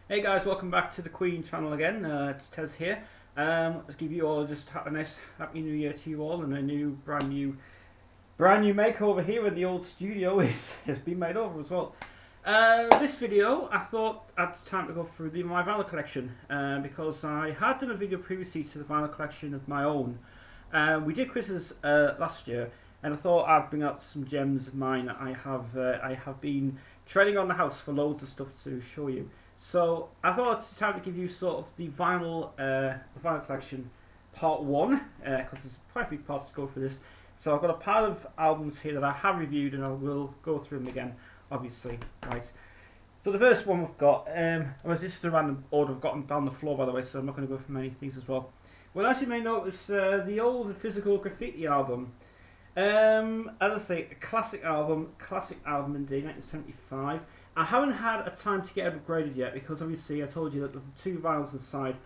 Hey guys, welcome back to the Queen channel again. It's Tez here. Let's give you all just a nice happy new year to you all, and a brand new makeover here. And the old studio has been made over as well. This video, I thought it's time to go through my vinyl collection because I had done a video previously to the vinyl collection of my own. We did quizzes last year, and I thought I'd bring out some gems of mine. I have been treading on the house for loads of stuff to show you. So I thought it's time to give you sort of the vinyl collection part one, because there's quite a few parts to go through this. So I've got a pile of albums here that I have reviewed, and I will go through them again, obviously. Right. So the first one we've got, this is a random order I've gotten down the floor, by the way, so I'm not going to go for many things as well. Well, as you may notice, the old Physical Graffiti album. As I say, a classic album indeed, 1975. I haven't had a time to get it upgraded yet because obviously I told you that the two vinyls inside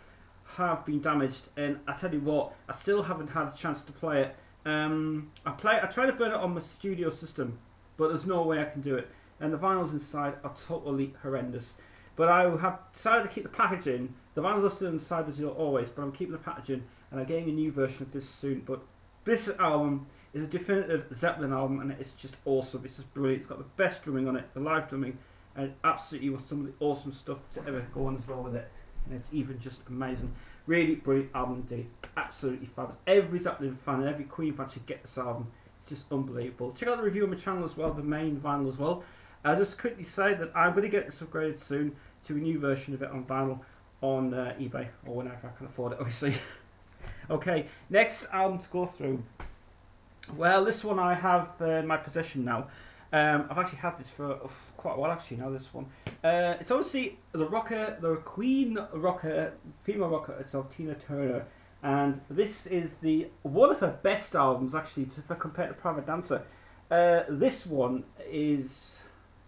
have been damaged, and I tell you what, I still haven't had a chance to play it. I tried to burn it on my studio system, but there's no way I can do it, and the vinyls inside are totally horrendous. But I have decided to keep the packaging. The vinyls are still inside as always, but I'm keeping the packaging, and I'm getting a new version of this soon. But this album is a definitive Zeppelin album, and it's just awesome. It's just brilliant. It's got the best drumming on it, the live drumming, and absolutely was some of the awesome stuff to ever go on as well with it. And it's even just amazing. Really brilliant album indeed. Absolutely fabulous. Every Zeppelin fan and every Queen fan should get this album. It's just unbelievable. Check out the review on my channel as well, the main vinyl as well. I'll just quickly say that I'm going to get this upgraded soon to a new version of it on vinyl on eBay, or whenever I can afford it, obviously. Okay, next album to go through. Well, this one I have in my possession now. I've actually had this for quite a while actually now, this one. It's obviously the Queen rocker, female rocker herself, Tina Turner. And this is one of her best albums actually, if I compare to Private Dancer. This one is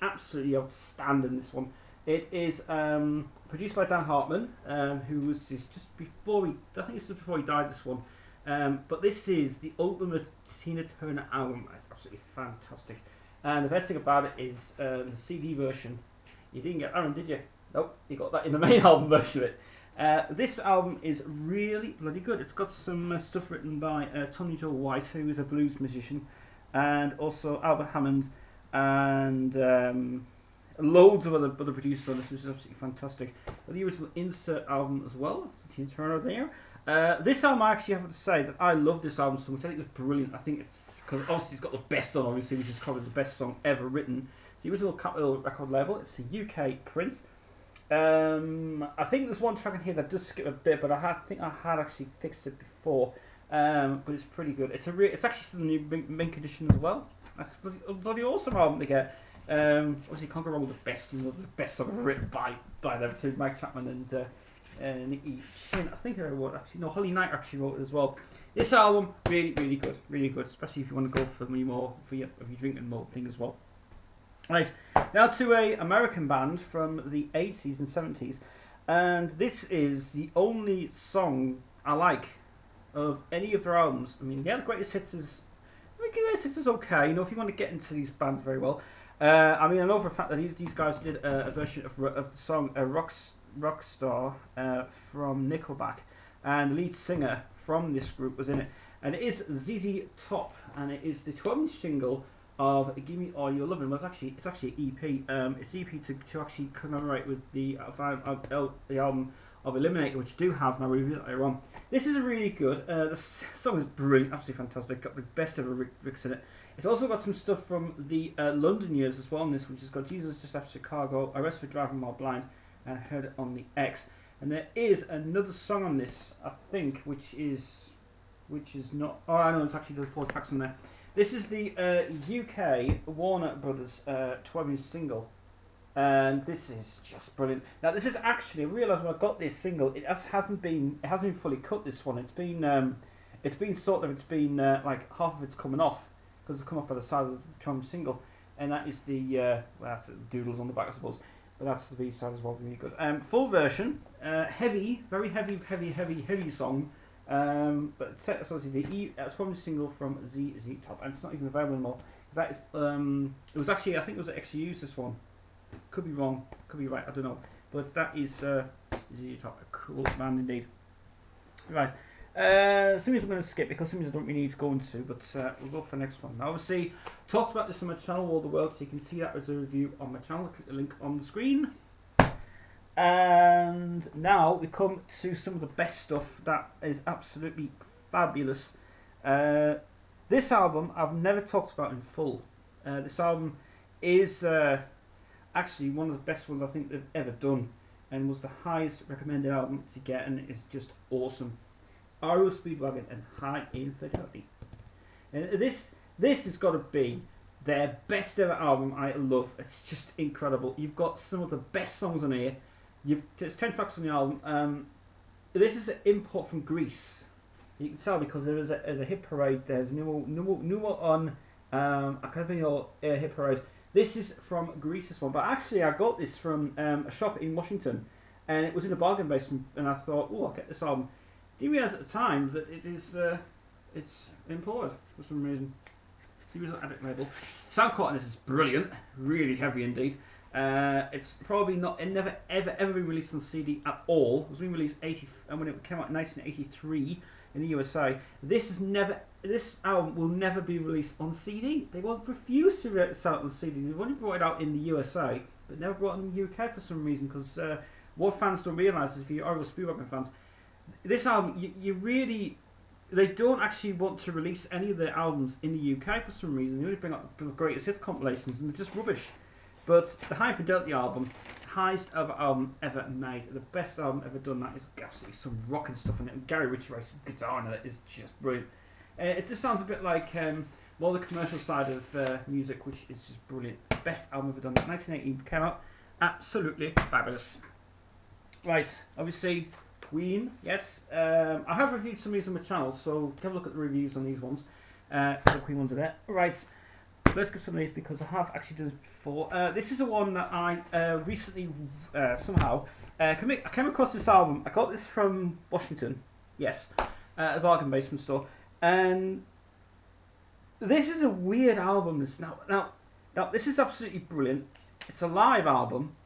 absolutely outstanding, this one. It is produced by Dan Hartman, who was just before I think this is before he died, this one. But this is the ultimate Tina Turner album. It's absolutely fantastic. And the best thing about it is the CD version. You didn't get Aaron, did you? Nope, you got that in the main album version of it. This album is really bloody good. It's got some stuff written by Tony Joe White, who is a blues musician, and also Albert Hammond, and loads of other producers on this, which is absolutely fantastic. But the original insert album as well, Tina Turner there. This album, I actually have to say that I love this album so much. I think it's brilliant. I think it's because obviously it's got the best song, obviously, which is probably the best song ever written. It's the original Capitol record label. It's a UK print. I think there's one track in here that does skip a bit, but I think I had actually fixed it before. But it's pretty good. It's actually still the new mint condition as well. That's a bloody awesome album to get. Obviously, can't go wrong with the best. You know, the best song ever written by them two, Mike Chapman and Nicky Chin. I think I wrote actually. No, Holly Knight actually wrote it as well. This album really good, especially if you want to go for your drinking mode thing as well. Right, now to a American band from the 80s and 70s, and this is the only song I like of any of their albums. I mean, yeah, the Greatest Hits is okay. You know, if you want to get into these bands very well. I mean, I know for a fact that these guys did a version of the song Rockstar from Nickelback, and the lead singer from this group was in it, and it is ZZ Top, and it is the 12-inch single of "Give Me All Your Lovin'." Well, it's actually an EP. It's EP to actually commemorate with the album of Eliminator, which you do have, and I'll review that later on. This is really good. The song is brilliant, absolutely fantastic. Got the best ever riffs in it. It's also got some stuff from the London years as well in this, which has got Jesus Just Left Chicago, Arrest for Driving While Blind, and Heard It on the X. And there is another song on this, I think, which is not. Oh, I know, it's actually the 4 tracks on there. This is the UK Warner Brothers 12-inch single, and this is just brilliant. Now, this is actually, I realised when I got this single, it hasn't been fully cut. This one, it's been like half of it's coming off because it's come off by the side of the 12-inch single, and that is well, that's the doodles on the back, I suppose. But that's the B side as well, really good. Full version, heavy, very heavy song. But it's obviously the 12-inch single from ZZ Top, and it's not even available anymore. That is, it was actually, I think it was XU's, this one. Could be wrong, could be right, I don't know. But that is a cool band indeed. Right. Some of I'm going to skip because some of I don't really need to go into, but we'll go for the next one. Now, obviously, talked about this on my channel, All the World, so you can see that as a review on my channel. Click the link on the screen. And now we come to some of the best stuff that is absolutely fabulous. This album I've never talked about in full. This album is actually one of the best ones I think they've ever done, and was the highest recommended album to get, and it's just awesome. RO Speedwagon and High Infidelity. And this has got to be their best ever album. I love. It's just incredible. You've got some of the best songs on here. There's 10 tracks on the album. This is an import from Greece. You can tell because there's a hit parade. There's a new one on Academy hit parade. This is from Greece, this one. But actually, I got this from a shop in Washington, and it was in a bargain basement. And I thought, oh, I'll get this album. Didn't realize at the time that it's imported for some reason. So it was an Epic label. Sound quality on this is brilliant, really heavy indeed. It's probably not, it never ever been released on CD at all. It was being released when it came out in 1983 in the USA. This album will never be released on CD. They won't refuse to sell it on CD. They've only brought it out in the USA, but never brought it in the UK for some reason. Because what fans don't realise is, if you're RO Speedwagon fans, this album, they don't actually want to release any of their albums in the UK for some reason. They only bring out the greatest hits compilations, and they're just rubbish. But the High Infidelity album, highest ever album ever made, the best album ever done. That is absolutely some rocking stuff in it. And Gary Ritchie writes guitar in it is just brilliant. It just sounds a bit like more the commercial side of music, which is just brilliant. Best album ever done. 1980 came out, absolutely fabulous. Right, obviously Queen, yes. I have reviewed some of these on my channel, so have a look at the reviews on these ones. The Queen ones are there. Right, let's get some of these because I have actually done this before. This is the one that I recently somehow I came across this album. I got this from Washington, yes, at a bargain basement store, and this is a weird album. Now this is absolutely brilliant. It's a live album.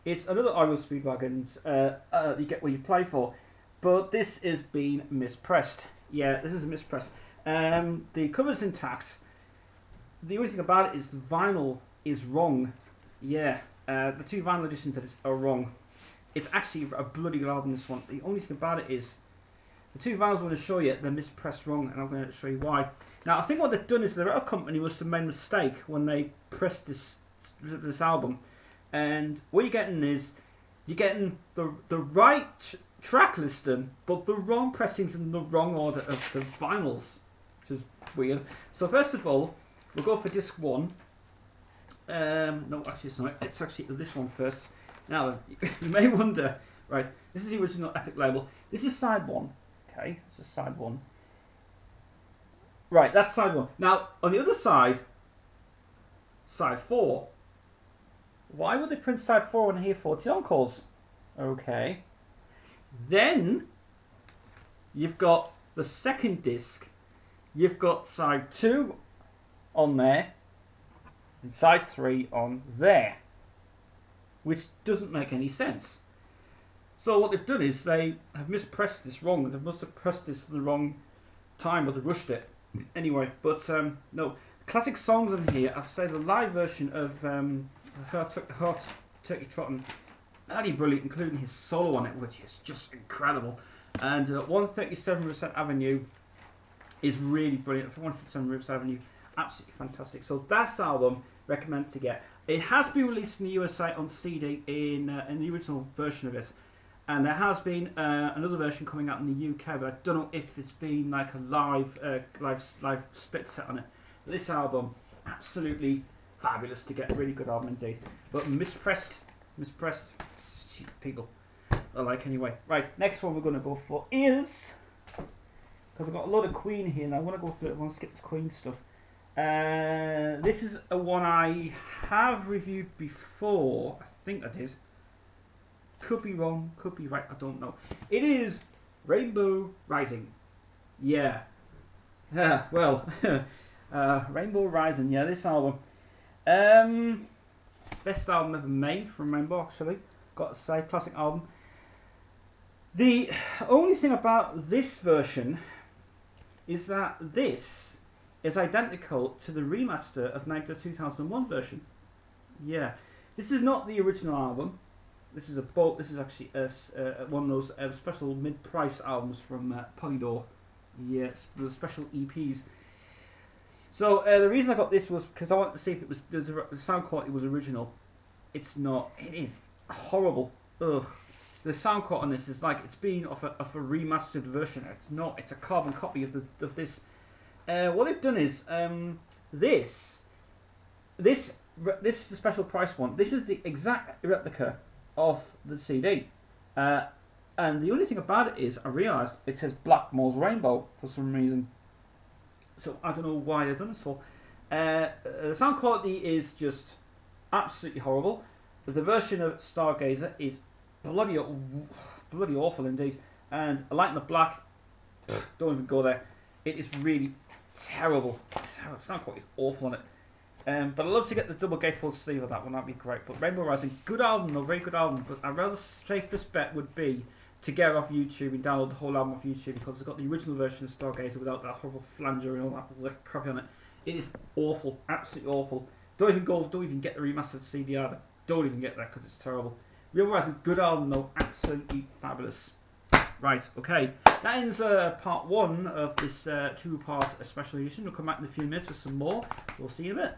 It's another RO Speedwagon's you get what you play for, but this is being mispressed. Yeah, this is a mispress. The cover's intact. The only thing about it is the vinyl is wrong. Yeah, the two vinyl editions of this are wrong. It's actually a bloody good album, this one. The only thing about it is the two vinyls I want to show you, they're mispressed wrong, and I'm going to show you why. Now, I think what they've done is the record company must have made a mistake when they pressed this album. And what you're getting is, you're getting the right track listing, but the wrong pressings in the wrong order of the vinyls, which is weird. So first of all, we'll go for disc 1. No, actually it's not. It's actually this one first. Now, you may wonder, right, this is the original Epic label. This is side 1. Okay, this is side 1. Right, that's side 1. Now, on the other side, side 4, why would they print side 4 on here? 40 encores. Okay. Then you've got the second disc. You've got side 2 on there and side 3 on there, which doesn't make any sense. So what they've done is they have mispressed this wrong. They must have pressed this the wrong time, or they rushed it. Anyway, but no. Classic songs on here. I've said the live version of Hot Turkey Trotting, really brilliant, including his solo on it, which is just incredible. And 137 Riverside Avenue is really brilliant. 137 Riverside Avenue, absolutely fantastic. So that's album recommend to get. It has been released in the USA on CD in the original version of it, and there has been another version coming out in the UK, but I don't know if it's been like a live split set on it. This album, absolutely fabulous to get, really good album indeed. But mispressed, stupid people. I like anyway. Right, next one we're going to go for is, because I've got a lot of Queen here, and I want to go through it. I want to skip the Queen stuff. This is a one I have reviewed before. I think I did. Could be wrong, could be right, I don't know. It is Rainbow Rising. Yeah. Well, Rainbow Rising, yeah, this album. Best album ever made from Rainbow, actually. got to say, classic album. The only thing about this version is that this is identical to the remaster of the 2001 version. Yeah, this is not the original album. This is This is actually one of those special mid-price albums from Polydor. Yes, the special EPs. So the reason I got this was because I wanted to see if it was the sound quality was original. It's not. It is horrible. Ugh. The sound quality on this is like it's been off a remastered version. It's not. It's a carbon copy of this. What they've done is this is the special price one. This is the exact replica of the CD. And the only thing about it is I realised it says Blackmore's Rainbow for some reason. So I don't know why they've done this for. The sound quality is just absolutely horrible. The version of Stargazer is bloody awful indeed. And A Light in the Black, don't even go there. It is really terrible. The sound quality is awful on it. But I'd love to get the double gatefold sleeve of that one. That'd be great. But Rainbow Rising, good album though, very good album. But I'd rather safest bet would be to get it off YouTube and download the whole album off YouTube, because it's got the original version of Stargazer without that horrible flanger and all that crap on it. It is awful, absolutely awful. Don't even get the remastered CD either. Don't even get that because it's terrible. Rainbow Rising, good album though, absolutely fabulous. Right, okay, that ends part one of this two-part special edition. We'll come back in a few minutes with some more, so we'll see you in a bit.